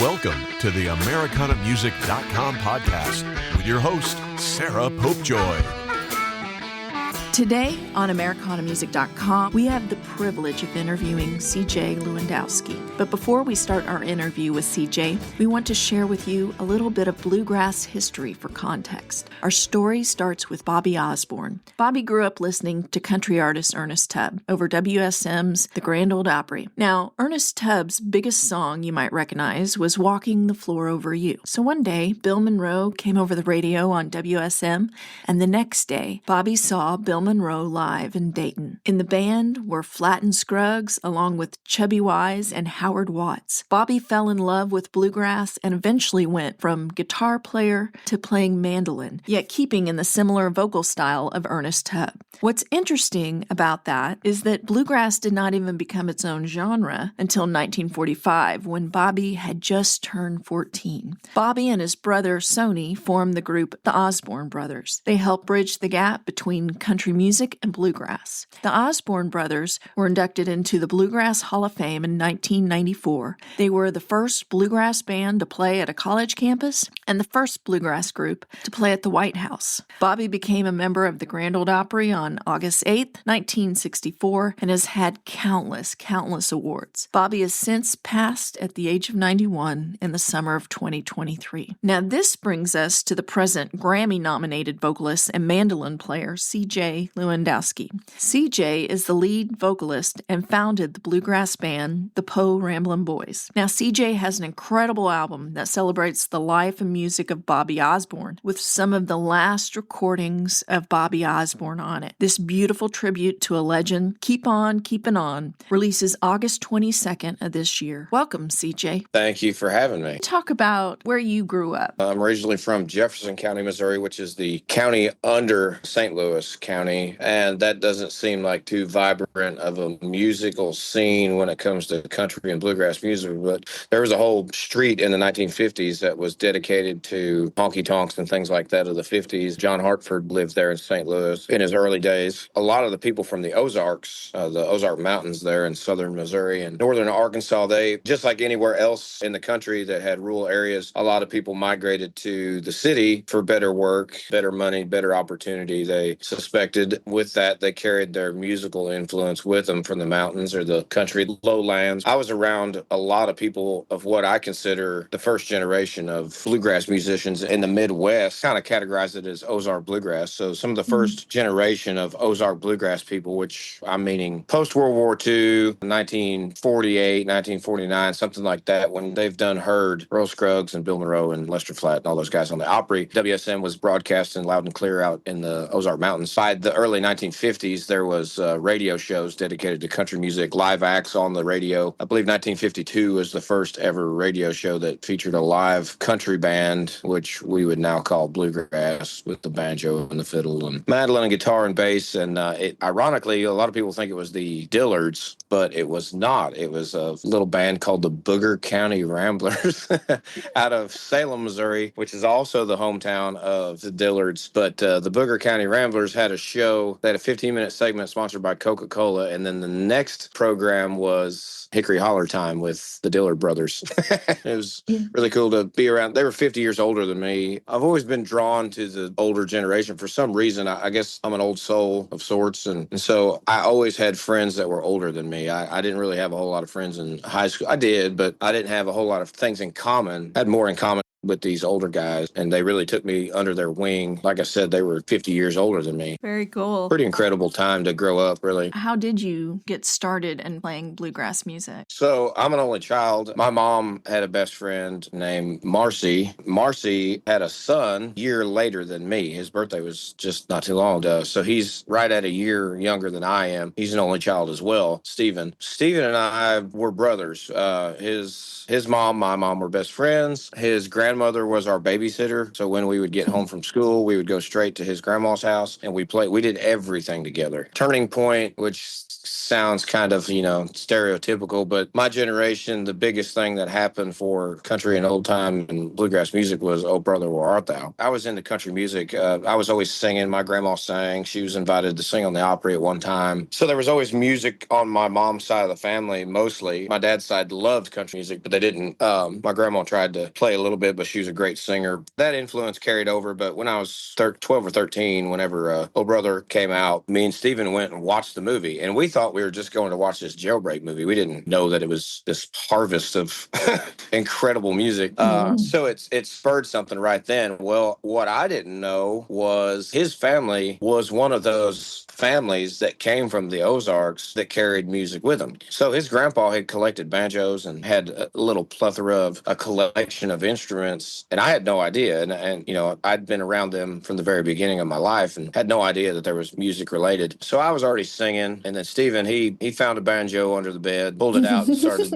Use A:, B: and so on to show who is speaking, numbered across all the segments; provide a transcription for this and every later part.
A: Welcome to the AmericanaMusic.com podcast with your host, Sarah Popejoy.
B: Today on AmericanaMusic.com, we have the privilege of interviewing CJ Lewandowski. But before we start our interview with CJ, we want to share with you a little bit of bluegrass history for context. Our story starts with Bobby Osborne. Bobby grew up listening to country artist Ernest Tubb over WSM's The Grand Ole Opry. Now, Ernest Tubb's biggest song you might recognize was Walking the Floor Over You. So one day, Bill Monroe came over the radio on WSM, and the next day, Bobby saw Bill Monroe live in Dayton. In the band were Flatt Scruggs, along with Chubby Wise and Howard Watts. Bobby fell in love with bluegrass and eventually went from guitar player to playing mandolin, yet keeping in the similar vocal style of Ernest Tubb. What's interesting about that is that bluegrass did not even become its own genre until 1945, when Bobby had just turned 14. Bobby and his brother Sonny formed the group the Osborne Brothers. They helped bridge the gap between country music and bluegrass. The Osborne Brothers were inducted into the Bluegrass Hall of Fame in 1994. They were the first bluegrass band to play at a college campus and the first bluegrass group to play at the White House. Bobby became a member of the Grand Ole Opry on August 8, 1964, and has had countless awards. Bobby has since passed at the age of 91 in the summer of 2023. Now this brings us to the present Grammy-nominated vocalist and mandolin player, CJ Lewandowski. CJ is the lead vocalist and founded the bluegrass band, the Po Ramblin Boys. Now, CJ has an incredible album that celebrates the life and music of Bobby Osborne, with some of the last recordings of Bobby Osborne on it. This beautiful tribute to a legend, Keep On Keepin' On, releases August 22nd of this year. Welcome, CJ.
C: Thank you for having me.
B: Talk about where you grew up.
C: I'm originally from Jefferson County, Missouri, which is the county under St. Louis County. And that doesn't seem like too vibrant of a musical scene when it comes to country and bluegrass music. But there was a whole street in the 1950s that was dedicated to honky-tonks and things like that of the 50s. John Hartford lived there in St. Louis in his early days. A lot of the people from the Ozarks, the Ozark Mountains there in southern Missouri and northern Arkansas, they, just like anywhere else in the country that had rural areas, a lot of people migrated to the city for better work, better money, better opportunity. They suspected with that, they carried their musical influence with them from the mountains or the country lowlands. I was around a lot of people of what I consider the first generation of bluegrass musicians in the Midwest, kind of categorize it as Ozark bluegrass. So some of the first generation of Ozark bluegrass people, which I'm meaning post-World War II, 1948, 1949, something like that, when they've done heard Earl Scruggs and Bill Monroe and Lester Flatt and all those guys on the Opry. WSM was broadcasting loud and clear out in the Ozark Mountains. By the early 1950s, there was radio shows dedicated to country music, live acts on the radio. I believe 1952 was the first ever radio show that featured a live country band, which we would now call bluegrass, with the banjo and the fiddle and mandolin and guitar and bass. And ironically, a lot of people think it was the Dillards, but it was not. It was a little band called the Booger County Ramblers out of Salem, Missouri, which is also the hometown of the Dillards. But the Booger County Ramblers had a show. They had a 15-minute segment sponsored by Coca-Cola, and then the next program was Hickory Holler Time with the Dillard Brothers. It was really cool to be around. They were 50 years older than me. I've always been drawn to the older generation for some reason. I guess I'm an old soul of sorts, and so I always had friends that were older than me. I didn't really have a whole lot of friends in high school. I did, but I didn't have a whole lot of things in common. I had more in common with these older guys, and they really took me under their wing. Like I said, they were 50 years older than me.
B: Very cool.
C: Pretty incredible time to grow up, really.
B: How did you get started in playing bluegrass music?
C: So I'm an only child. My mom had a best friend named Marcy. Marcy had a son a year later than me. His birthday was just not too long ago. So he's right at a year younger than I am. He's an only child as well, Stephen. Stephen and I were brothers. His mom, my mom were best friends. His grandmother grandmother was our babysitter. So when we would get home from school, we would go straight to his grandma's house and we did everything together. Turning point, which sounds kind of, stereotypical, but my generation, the biggest thing that happened for country and old time and bluegrass music was Oh Brother, Where Art Thou? I was into country music. I was always singing. My grandma sang. She was invited to sing on the Opry at one time. So there was always music on my mom's side of the family, mostly. My dad's side loved country music, but they didn't. My grandma tried to play a little bit, but she was a great singer. That influence carried over, but when I was 12 or 13, whenever Oh Brother came out, me and Steven went and watched the movie, and we thought we were just going to watch this jailbreak movie. We didn't know that it was this harvest of incredible music. So it spurred something right then. Well, what I didn't know was his family was one of those families that came from the Ozarks that carried music with them. So his grandpa had collected banjos and had a little plethora of a collection of instruments, and I had no idea. And I'd been around them from the very beginning of my life and had no idea that there was music related. So I was already singing, and then Steven, he found a banjo under the bed, pulled it out and started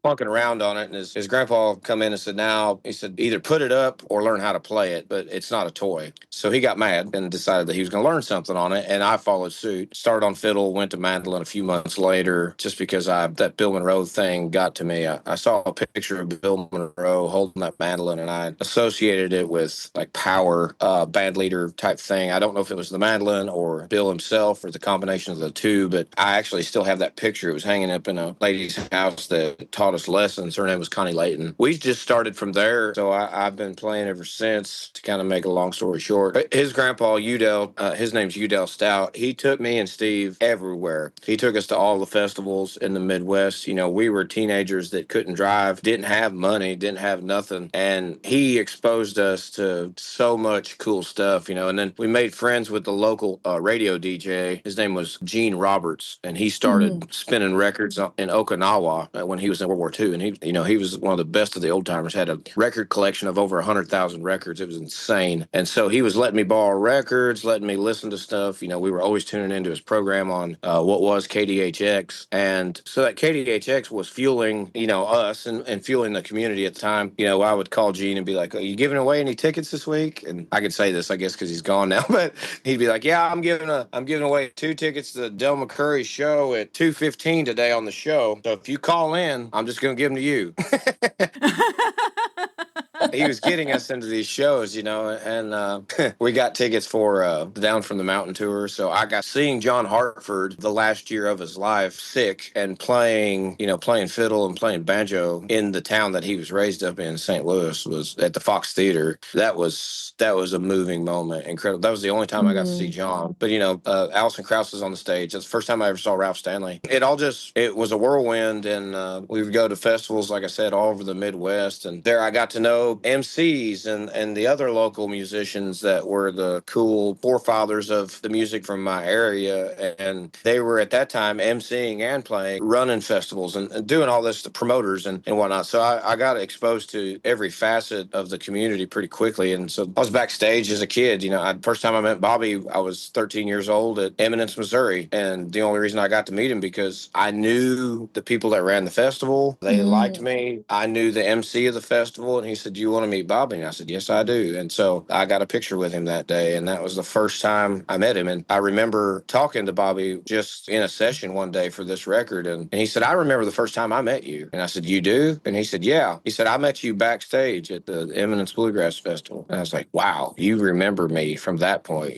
C: plunking around on it. And his grandpa come in and said, now, he said, either put it up or learn how to play it, but it's not a toy. So he got mad and decided that he was going to learn something on it. And I followed suit, started on fiddle, went to mandolin a few months later, just because that Bill Monroe thing got to me. I saw a picture of Bill Monroe holding that mandolin, and I associated it with like power, band leader type thing. I don't know if it was the mandolin or Bill himself or the combination of the two, but I actually still have that picture. It was hanging up in a lady's house that taught us lessons. Her name was Connie Layton. We just started from there, so I've been playing ever since. To kind of make a long story short, his grandpa Udell, his name's Udell Stout. He took me and Steve everywhere. He took us to all the festivals in the Midwest. We were teenagers that couldn't drive, didn't have money, didn't have nothing, and he exposed us to so much cool stuff. And then we made friends with the local radio DJ. His name was Gene Roberts, and he started spinning records in Okinawa when he was in World War II. And he was one of the best of the old timers. Had a record collection of over 100,000 records. It was insane. And so he was letting me borrow records, letting me listen to stuff. We were always tuning into his program on what was KDHX, and so that KDHX was fueling us and fueling the community at the time. I would call Gene and be like, "Are you giving away any tickets this week?" And I could say this, I guess, because he's gone now, but he'd be like, "Yeah, I'm giving away 2 tickets to the Del McCurry show at 2:15 today on the show. So if you call in, I'm just going to give them to you." He was getting us into these shows, and we got tickets for the Down from the Mountain tour. So I got seeing John Hartford the last year of his life, sick, and playing fiddle and playing banjo in the town that he was raised up in, St. Louis, was at the Fox Theater. That was a moving moment. Incredible. That was the only time I got to see John. But, Alison Krauss was on the stage. That's the first time I ever saw Ralph Stanley. It was a whirlwind, and we would go to festivals, like I said, all over the Midwest. And there I got to know MCs and the other local musicians that were the cool forefathers of the music from my area. And they were at that time MCing and playing, running festivals and doing all this, the promoters and whatnot. So I got exposed to every facet of the community pretty quickly. And so I was backstage as a kid. First time I met Bobby, I was 13 years old at Eminence, Missouri. And the only reason I got to meet him because I knew the people that ran the festival. They liked me. I knew the MC of the festival. And he said, "Do you want to meet Bobby?" And I said, "Yes, I do." And so I got a picture with him that day. And that was the first time I met him. And I remember talking to Bobby just in a session one day for this record. And he said, "I remember the first time I met you." And I said, "You do?" And he said, "Yeah." He said, "I met you backstage at the Eminence Bluegrass Festival." And I was like, "Wow, you remember me from that point."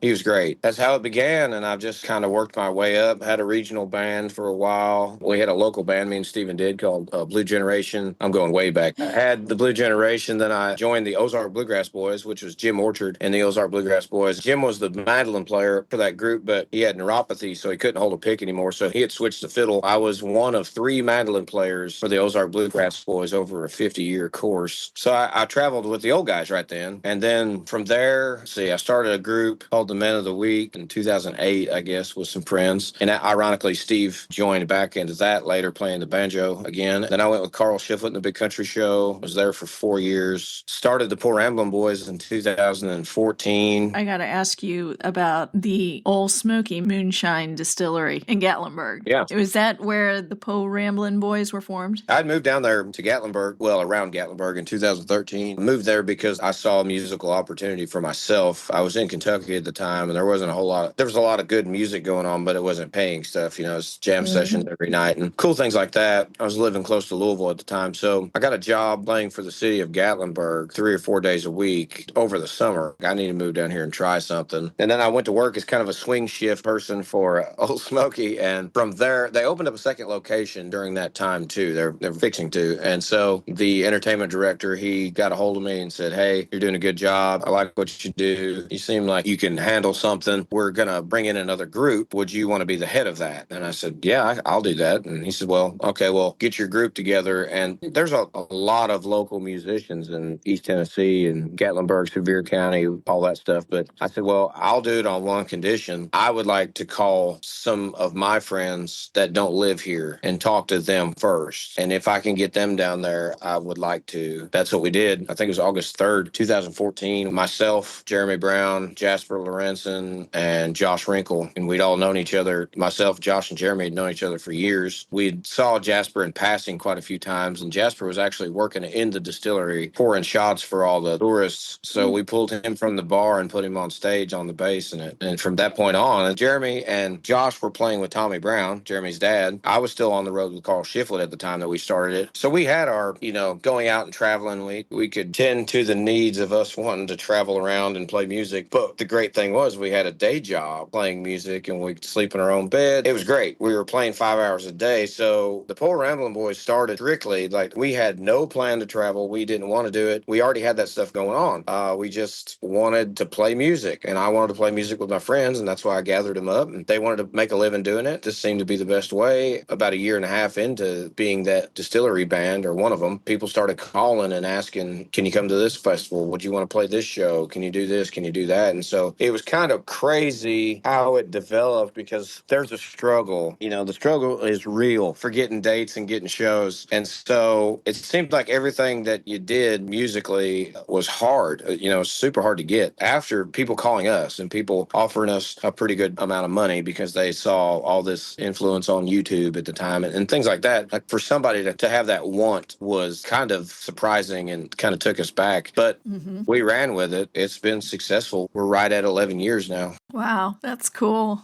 C: He was great. That's how it began. And I've just kind of worked my way up, had a regional band for a while. We had a local band me and Steven did called Blue Generation. I'm going way back. I had the Blue Generation. Then I joined the Ozark Bluegrass Boys, which was Jim Orchard and the Ozark Bluegrass Boys. Jim was the mandolin player for that group, but he had neuropathy, so he couldn't hold a pick anymore. So he had switched to fiddle. I was one of 3 mandolin players for the Ozark Bluegrass Boys over a 50-year course. So I traveled with the old guys right then. And then from there, I started a group called the Men of the Week in 2008, I guess, with some friends. And ironically, Steve joined back into that later, playing the banjo again. Then I went with Carl Shiflett in the Big Country Show. Was there for 4 4 years. Started the Po Ramblin Boys in 2014.
B: I got to ask you about the Old Smoky Moonshine Distillery in Gatlinburg.
C: Yeah.
B: Was that where the Po Ramblin Boys were formed?
C: I'd moved down there to Gatlinburg, around Gatlinburg in 2013. Moved there because I saw a musical opportunity for myself. I was in Kentucky at the time, and there was a lot of good music going on, but it wasn't paying stuff. It's jam sessions every night and cool things like that. I was living close to Louisville at the time, so I got a job playing for the city of Gatlinburg 3 or 4 days a week over the summer. I needed to move down here and try something. And then I went to work as kind of a swing shift person for Old Smoky, and from there, they opened up a second location during that time too. They're fixing to. And so the entertainment director, he got a hold of me and said, "Hey, you're doing a good job. I like what you do. You seem like you can handle something. We're going to bring in another group. Would you want to be the head of that?" And I said, "Yeah, I'll do that." And he said, "Well, okay, well, get your group together." And there's a lot of local musicians in East Tennessee and Gatlinburg, Sevier County, all that stuff. But I said, "Well, I'll do it on one condition. I would like to call some of my friends that don't live here and talk to them first. And if I can get them down there, I would like to." That's what we did. I think it was August 3rd, 2014. Myself, Jeremy Brown, Jasper Lorenzen, and Josh Wrinkle. And we'd all known each other. Myself, Josh, and Jeremy had known each other for years. We saw Jasper in passing quite a few times. And Jasper was actually working in the distillery, pouring shots for all the tourists. So we pulled him from the bar and put him on stage on the bass in it. And from that point on, Jeremy and Josh were playing with Tommy Brown, Jeremy's dad. I was still on the road with Carl Shiflett at the time that we started it. So we had our, going out and traveling. We could tend to the needs of us wanting to travel around and play music. But the great thing was we had a day job playing music, and we could sleep in our own bed. It was great. We were playing 5 hours a day. So the Po Ramblin Boys started strictly like we had no plan to travel. We didn't want to do it. We already had that stuff going on. We just wanted to play music, and I wanted to play music with my friends, and that's why I gathered them up. And they wanted to make a living doing it. This seemed to be the best way. About a year and a half into being that distillery band, or one of them, people started calling and asking, "Can you come to this festival? Would you want to play this show? Can you do this? Can you do that?" And so it was kind of crazy how it developed, because there's a struggle. The struggle is real for getting dates and getting shows. And so it seemed like everything that you did musically was hard, super hard to get. After people calling us and people offering us a pretty good amount of money because they saw all this influence on YouTube at the time and things like that. Like, for somebody to have that want was kind of surprising and kind of took us back. But we ran with it. It's been successful. We're right at 11 years now.
B: Wow, that's cool.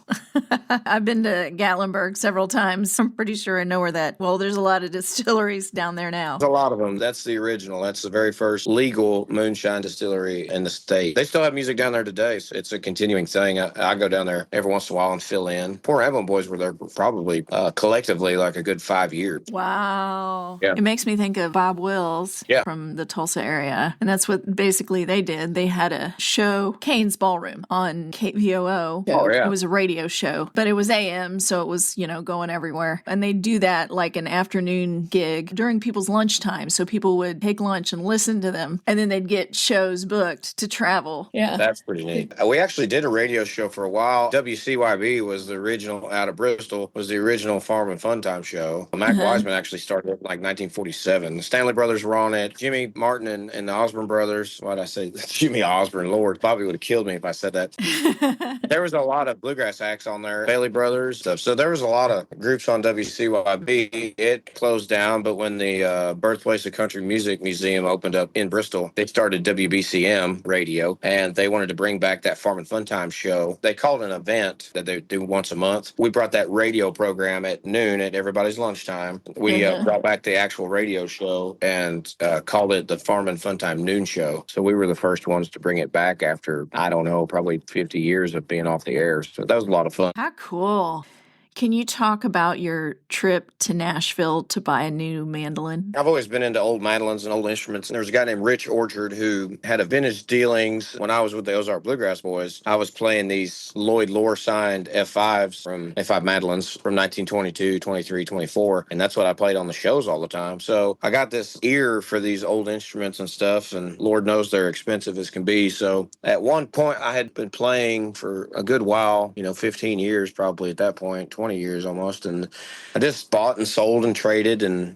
B: I've been to Gatlinburg several times. I'm pretty sure I know where there's a lot of distilleries down there now.
C: There's a lot of them. That's the original. That's the very first legal moonshine distillery in the state. They still have music down there today. So it's a continuing thing. I go down there every once in a while and fill in. Po Ramblin Boys were there probably collectively like a good 5 years.
B: Wow.
C: Yeah.
B: It makes me think of Bob Wills from the Tulsa area. And that's what basically they did. They had a show, Kane's Ballroom, on KVOO.
C: Oh, yeah.
B: It was a radio show, but it was AM, so it was, going everywhere. And they do that like an afternoon gig during people's lunchtime. So people would take lunch and listen to them, and then they'd get shows booked to travel. Yeah.
C: That's pretty neat. We actually did a radio show for a while. WCYB was the original, out of Bristol, was the original Farm and Fun Time show. Mac Wiseman actually started it like 1947. The Stanley Brothers were on it. Jimmy Martin and the Osborne Brothers. Why'd I say Jimmy Osborne? Lord, Bobby would have killed me if I said that. There was a lot of bluegrass acts on there, Bailey Brothers stuff. So there was a lot of groups on WCYB. It closed down, but when the Birthplace of Country Music Museum opened up in Bristol, they started WBCM radio, and they wanted to bring back that Farm and Fun Time show. They called an event that they do once a month. We brought that radio program at noon at everybody's lunchtime. We brought back the actual radio show and called it the Farm and Fun Time Noon Show. So we were the first ones to bring it back after, I don't know, probably 50 years of being off the air. So that was a lot of fun.
B: How cool. Can you talk about your trip to Nashville to buy a new mandolin?
C: I've always been into old mandolins and old instruments. And there was a guy named Rich Orchard who had a vintage dealings. When I was with the Ozark Bluegrass Boys, I was playing these Lloyd Lohr signed F5s from F5 mandolins from 1922, 23, 24. And that's what I played on the shows all the time. So I got this ear for these old instruments and stuff. And Lord knows they're expensive as can be. So at one point I had been playing for a good while, 15 years probably at that point, 20 20 years almost. And I just bought and sold and traded and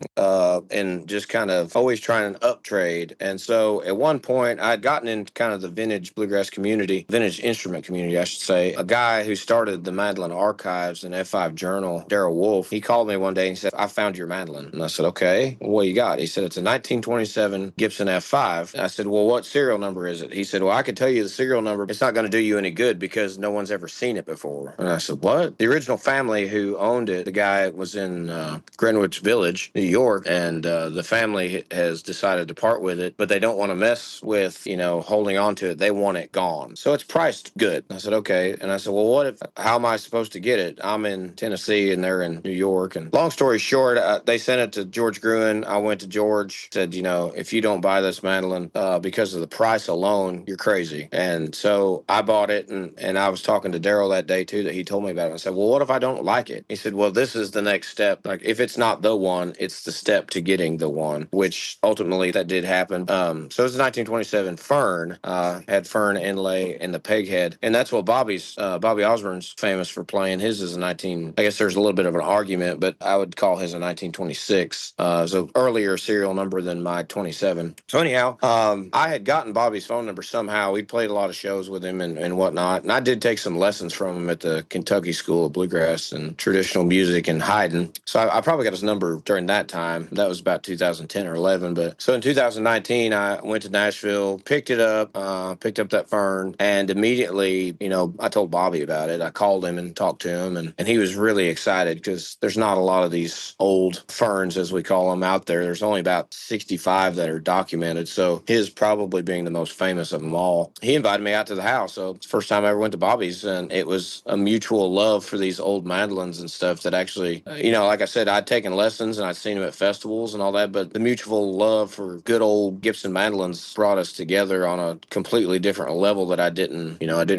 C: just kind of always trying to up trade. And so at one point I'd gotten in kind of the vintage bluegrass community, vintage instrument community, I should say. A guy who started the mandolin archives and F5 Journal, Daryl Wolf, he called me one day and he said, I found your mandolin. And I said, okay, what you got? He said, it's a 1927 Gibson F5. And I said, well, what serial number is it? He said, well, I could tell you the serial number. It's not going to do you any good because no one's ever seen it before. And I said, what? The original family who owned it, the guy was in Greenwich Village, New York, and the family has decided to part with it, but they don't want to mess with, holding on to it. They want it gone. So it's priced good. I said, okay. And I said, well, how am I supposed to get it? I'm in Tennessee and they're in New York. And long story short, they sent it to George Gruen. I went to George, said, if you don't buy this mandolin because of the price alone, you're crazy. And so I bought it, and I was talking to Daryl that day too, that he told me about it. I said, well, what if I don't like it? He said, well, this is the next step. Like, if it's not the one, it's the step to getting the one, which ultimately that did happen. So it was a 1927 Fern, had Fern inlay and the peg head. And that's what Bobby Osborne's famous for playing. His is I guess there's a little bit of an argument, but I would call his a 1926. So earlier serial number than my 27. So anyhow, I had gotten Bobby's phone number somehow. We played a lot of shows with him and whatnot. And I did take some lessons from him at the Kentucky School of Bluegrass and Traditional Music in Haydn. So I probably got his number during that time. That was about 2010 or 11. But so in 2019, I went to Nashville, picked up that Fern, and immediately, I told Bobby about it. I called him and talked to him, and he was really excited because there's not a lot of these old Ferns, as we call them, out there. There's only about 65 that are documented. So his probably being the most famous of them all. He invited me out to the house. So it's the first time I ever went to Bobby's, and it was a mutual love for these old mandolins and stuff that actually, like I said, I'd taken lessons and I'd seen him at festivals and all that, but the mutual love for good old Gibson mandolins brought us together on a completely different level that I didn't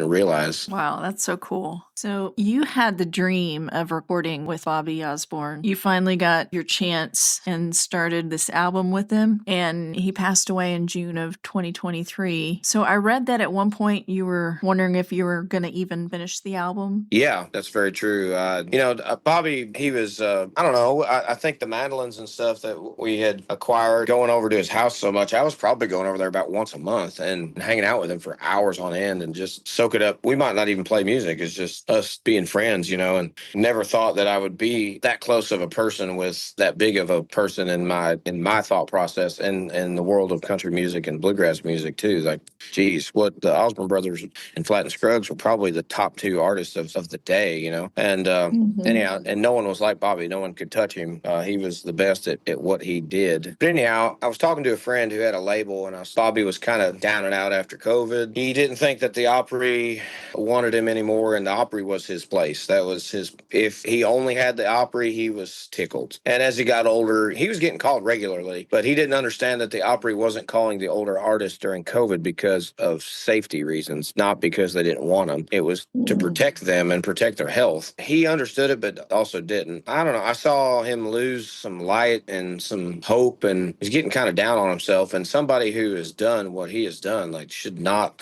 C: realize.
B: Wow, that's so cool. So you had the dream of recording with Bobby Osborne. You finally got your chance and started this album with him, and he passed away in June of 2023. So I read that at one point you were wondering if you were going to even finish the album.
C: Yeah, that's very true. Bobby, he was, I don't know, I think the mandolins and stuff that we had acquired, going over to his house so much, I was probably going over there about once a month and hanging out with him for hours on end and just soak it up. We might not even play music. It's just us being friends, and never thought that I would be that close of a person with that big of a person in my thought process and in the world of country music and bluegrass music too. Like, geez, what the Osborne Brothers and Flatt and Scruggs were probably the top two artists of the day, and anyhow, and no one was like Bobby. No one could touch him. He was the best at what he did. But anyhow, I was talking to a friend who had a label, and Bobby was kind of down and out after COVID. He didn't think that the Opry wanted him anymore, and the Opry was his place. That was his. If he only had the Opry, he was tickled. And as he got older, he was getting called regularly, but he didn't understand that the Opry wasn't calling the older artists during COVID because of safety reasons, not because they didn't want them. It was to protect them and protect their health. He understood it, but also didn't. I don't know. I saw him lose some light and some hope, and he's getting kind of down on himself. And somebody who has done what he has done, like, should not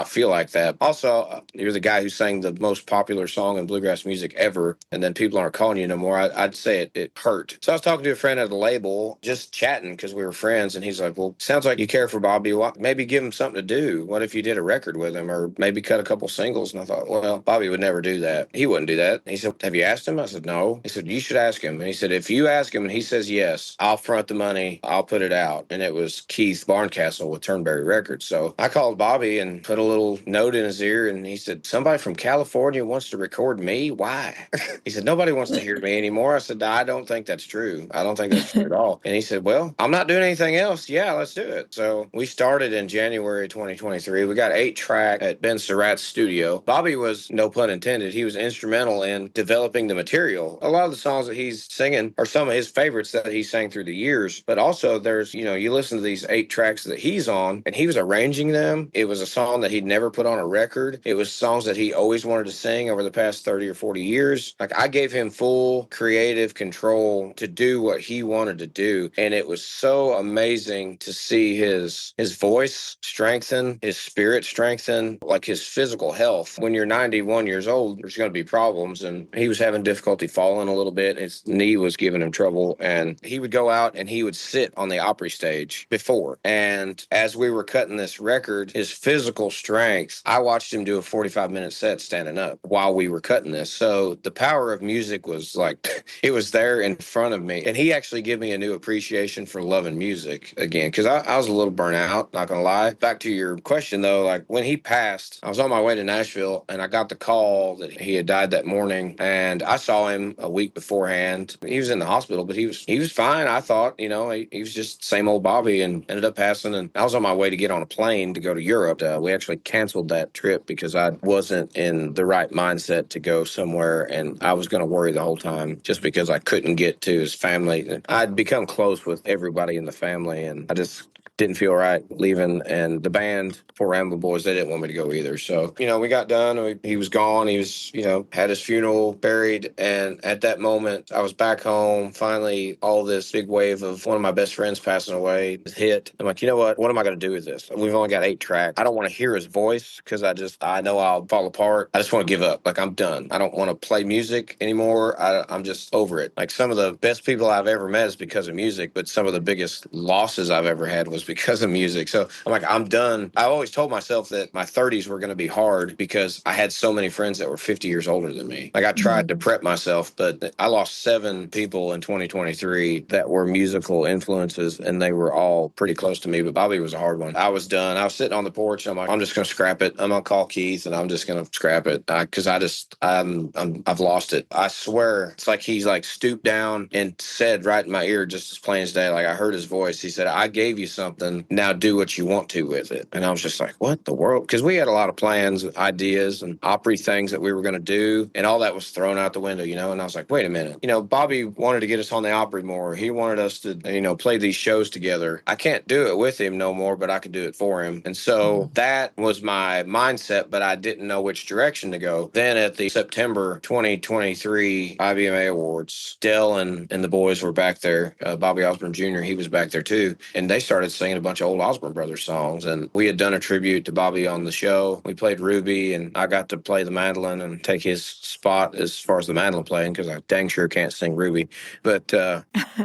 C: feel like that. Also, you're the guy who sang the most popular song in bluegrass music ever, and then people aren't calling you no more. I'd say it hurt. So I was talking to a friend at a label, just chatting because we were friends, and he's like, well, sounds like you care for Bobby. Maybe give him something to do. What if you did a record with him, or maybe cut a couple singles? And I thought, well, Bobby would never do that. He wouldn't do that. He said, have you asked him? I said, no. He said, you should ask him. And he said, if you ask him and he says yes, I'll front the money. I'll put it out. And it was Keith Barncastle with Turnberry Records. So I called Bobby and put a little note in his ear, and he said, somebody from California wants to record me? Why? He said, nobody wants to hear me anymore. I said, I don't think that's true. I don't think that's true at all. And he said, well, I'm not doing anything else. Yeah, let's do it. So we started in January 2023. We got 8 track at Ben Surratt's studio. Bobby was, no pun intended, he was instrumental in developing the material. A lot of the songs that he's singing are some of his favorites that he sang through the years. But also there's, you listen to these 8 tracks that he's on, and he was arranging them. It was a song that he'd never put on a record. It was songs that he always wanted to sing over the past 30 or 40 years. Like, I gave him full creative control to do what he wanted to do. And it was so amazing to see his voice strengthen, his spirit strengthen, like his physical health. When you're 91 years old, there's going to be problems. and he was having difficulty falling a little bit. His knee was giving him trouble, and he would go out and he would sit on the Opry stage before. And as we were cutting this record, his physical strength, I watched him do a 45-minute set standing up while we were cutting this. So the power of music was like, it was there in front of me. And he actually gave me a new appreciation for loving music again, because I was a little burnt out, not gonna lie. Back to your question though, like when he passed, I was on my way to Nashville and I got the call that he had died that morning, and I saw him a week beforehand. He was in the hospital, but he was fine. I thought, he was just same old Bobby, and ended up passing. And I was on my way to get on a plane to go to Europe. We actually canceled that trip because I wasn't in the right mindset to go somewhere, and I was going to worry the whole time just because I couldn't get to his family. I'd become close with everybody in the family, and I just didn't feel right leaving. And the band, Po Ramblin Boys, they didn't want me to go either. So, we got done. He was gone. He was, had his funeral, buried. And at that moment, I was back home. Finally, all this big wave of one of my best friends passing away hit. I'm like, you know what? What am I going to do with this? We've only got 8 tracks. I don't want to hear his voice because I know I'll fall apart. I just want to give up. Like, I'm done. I don't want to play music anymore. I'm just over it. Like, some of the best people I've ever met is because of music, but some of the biggest losses I've ever had was because of music. So I'm like, I'm done. I always told myself that my 30s were going to be hard because I had so many friends that were 50 years older than me. Like, I tried to prep myself, but I lost 7 people in 2023 that were musical influences, and they were all pretty close to me. But Bobby was a hard one. I was done. I was sitting on the porch. I'm like, I'm just going to scrap it. I'm going to call Keith and I'm just going to scrap it because I've lost it. I swear. It's like he's like stooped down and said right in my ear, just as plain as day, like I heard his voice. He said, I gave you something. Now do what you want to with it. And I was just like, what the world? Because we had a lot of plans, ideas, and Opry things that we were going to do. And all that was thrown out the window, And I was like, wait a minute. Bobby wanted to get us on the Opry more. He wanted us to, play these shows together. I can't do it with him no more, but I could do it for him. And so that was my mindset, but I didn't know which direction to go. Then at the September 2023 IBMA Awards, Dell and the boys were back there. Bobby Osborne Jr., he was back there too. And they started singing a bunch of old Osborne Brothers songs. And we had done a tribute to Bobby on the show. We played Ruby, and I got to play the mandolin and take his spot as far as the mandolin playing because I dang sure can't sing Ruby. But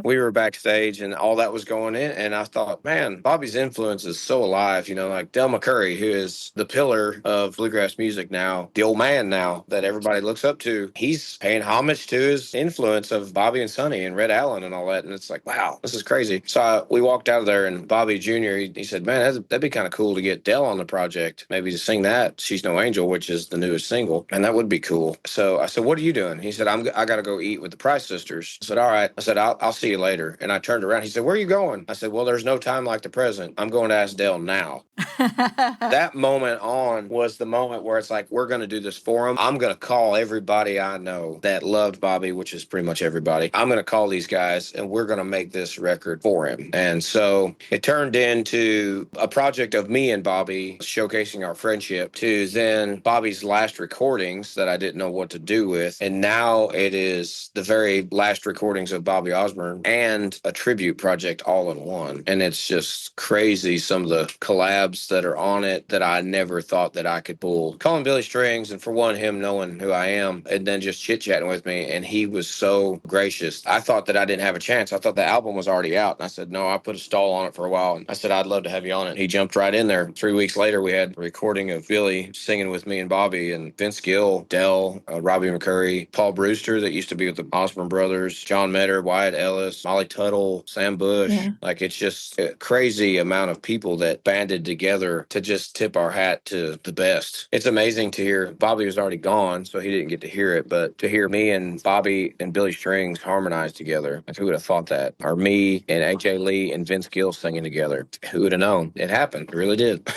C: we were backstage and all that was going in. And I thought, man, Bobby's influence is so alive. Like Del McCurry, who is the pillar of bluegrass music now, the old man now that everybody looks up to, he's paying homage to his influence of Bobby and Sonny and Red Allen and all that. And it's like, wow, this is crazy. So we walked out of there, and Bobby Jr., he said, man, that'd be kind of cool to get Dell on the project, maybe to sing that She's No Angel, which is the newest single, and that would be cool. So I said, what are you doing? He said, I got to go eat with the Price sisters. I said, all right. I said, I'll see you later. And I turned around. He said, where are you going? I said, well, there's no time like the present. I'm going to ask Dell now. That moment on was the moment where it's like, we're going to do this for him. I'm going to call everybody I know that loved Bobby, which is pretty much everybody. I'm going to call these guys, and we're going to make this record for him. And so it turned into a project of me and Bobby showcasing our friendship to then Bobby's last recordings that I didn't know what to do with. And now it is the very last recordings of Bobby Osborne and a tribute project all in one. And it's just crazy, some of the collabs that are on it that I never thought that I could pull. Calling Billy Strings, and for one, him knowing who I am, and then just chit-chatting with me. And he was so gracious. I thought that I didn't have a chance. I thought the album was already out. And I said, no, I put a stall on it for a while. And I said, I'd love to have you on it. He jumped right in there. 3 weeks later, we had a recording of Billy singing with me and Bobby, and Vince Gill, Dell, Robbie McCurry, Paul Brewster that used to be with the Osborne Brothers, John Metter, Wyatt Ellis, Molly Tuttle, Sam Bush. Yeah. Like, it's just a crazy amount of people that banded together to just tip our hat to the best. It's amazing to hear. Bobby was already gone, so he didn't get to hear it, but to hear me and Bobby and Billy Strings harmonize together, like, who would have thought that? Or me and AJ Lee and Vince Gill singing together. Who would have known? It happened. It really did.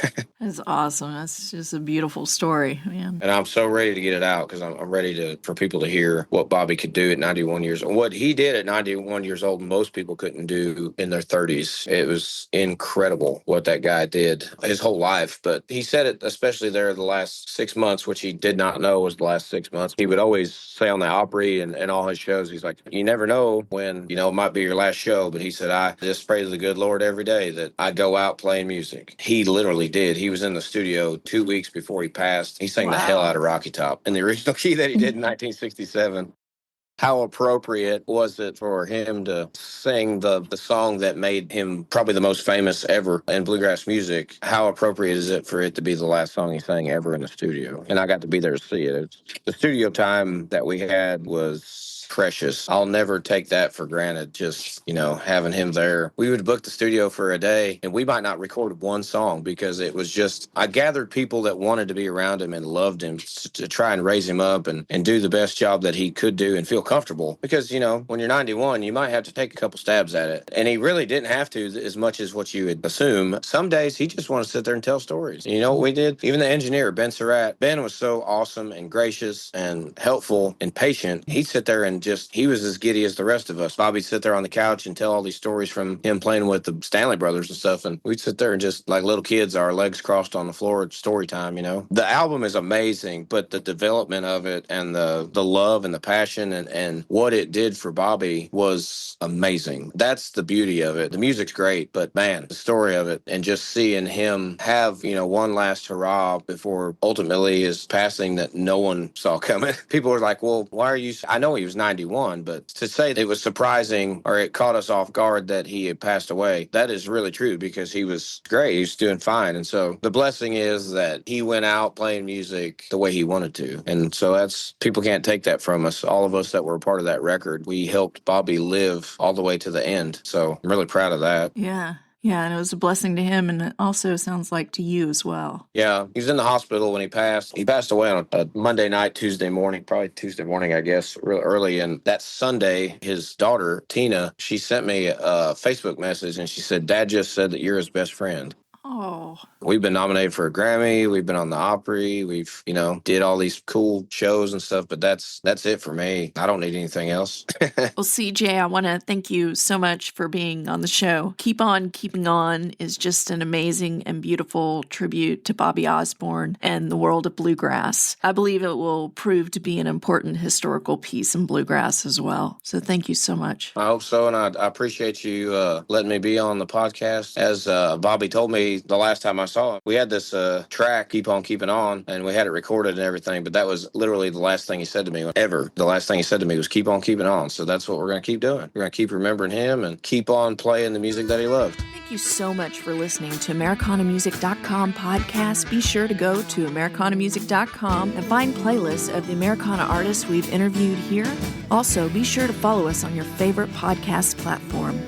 B: That's awesome. That's just a beautiful story, man.
C: And I'm so ready to get it out because I'm ready for people to hear what Bobby could do at 91 years old. What he did at 91 years old, most people couldn't do in their 30s. It was incredible what that guy did his whole life. But he said it, especially there the last 6 months, which he did not know was the last 6 months. He would always say on the Opry and all his shows, he's like, you never know when, it might be your last show. But he said, I just pray to the good Lord every day that I go out playing music. He literally did. He was in the studio 2 weeks before he passed. He sang the hell
B: Wow.
C: out of Rocky Top in the original key that he did in 1967. How appropriate was it for him to sing the song that made him probably the most famous ever in bluegrass music? How appropriate is it for it to be the last song he sang ever in the studio? And I got to be there to see it. The studio time that we had was precious. I'll never take that for granted, just, having him there. We would book the studio for a day, and we might not record one song because it was just, I gathered people that wanted to be around him and loved him to try and raise him up and do the best job that he could do and feel comfortable. Because, when you're 91, you might have to take a couple stabs at it. And he really didn't have to as much as what you would assume. Some days he just wanted to sit there and tell stories. And you know what we did? Even the engineer, Ben Surratt, Ben was so awesome and gracious and helpful and patient. He'd sit there and he was as giddy as the rest of us. Bobby'd sit there on the couch and tell all these stories from him playing with the Stanley Brothers and stuff. And we'd sit there and just like little kids, our legs crossed on the floor at story time, The album is amazing, but the development of it and the love and the passion and what it did for Bobby was amazing. That's the beauty of it. The music's great, but man, the story of it and just seeing him have, one last hurrah before ultimately his passing that no one saw coming. People were like, well, why are you? I know he was 91, but to say it was surprising or it caught us off guard that he had passed away, that is really true because he was great. He was doing fine. And so the blessing is that he went out playing music the way he wanted to. And so people can't take that from us. All of us that were a part of that record, we helped Bobby live all the way to the end. So I'm really proud of that.
B: Yeah. Yeah, and it was a blessing to him, and it also sounds like to you as well.
C: Yeah, he was in the hospital when he passed. He passed away on a Monday night, Tuesday morning, probably Tuesday morning, I guess, real early. And that Sunday, his daughter, Tina, she sent me a Facebook message, and she said, Dad just said that you're his best friend.
B: Oh.
C: We've been nominated for a Grammy. We've been on the Opry. We've, did all these cool shows and stuff, but that's it for me. I don't need anything else.
B: Well, CJ, I want to thank you so much for being on the show. Keep On Keeping On is just an amazing and beautiful tribute to Bobby Osborne and the world of bluegrass. I believe it will prove to be an important historical piece in bluegrass as well. So thank you so much.
C: I hope so, and I appreciate you letting me be on the podcast. As Bobby told me the last time I saw him, we had this track, Keep On Keeping On, and we had it recorded and everything, but that was literally the last thing he said to me ever. The last thing he said to me was keep on keeping on. So that's what we're going to keep doing. We're going to keep remembering him and keep on playing the music that he loved.
B: Thank you so much for listening to AmericanaMusic.com podcast. Be sure to go to AmericanaMusic.com and find playlists of the Americana artists we've interviewed here. Also, be sure to follow us on your favorite podcast platform.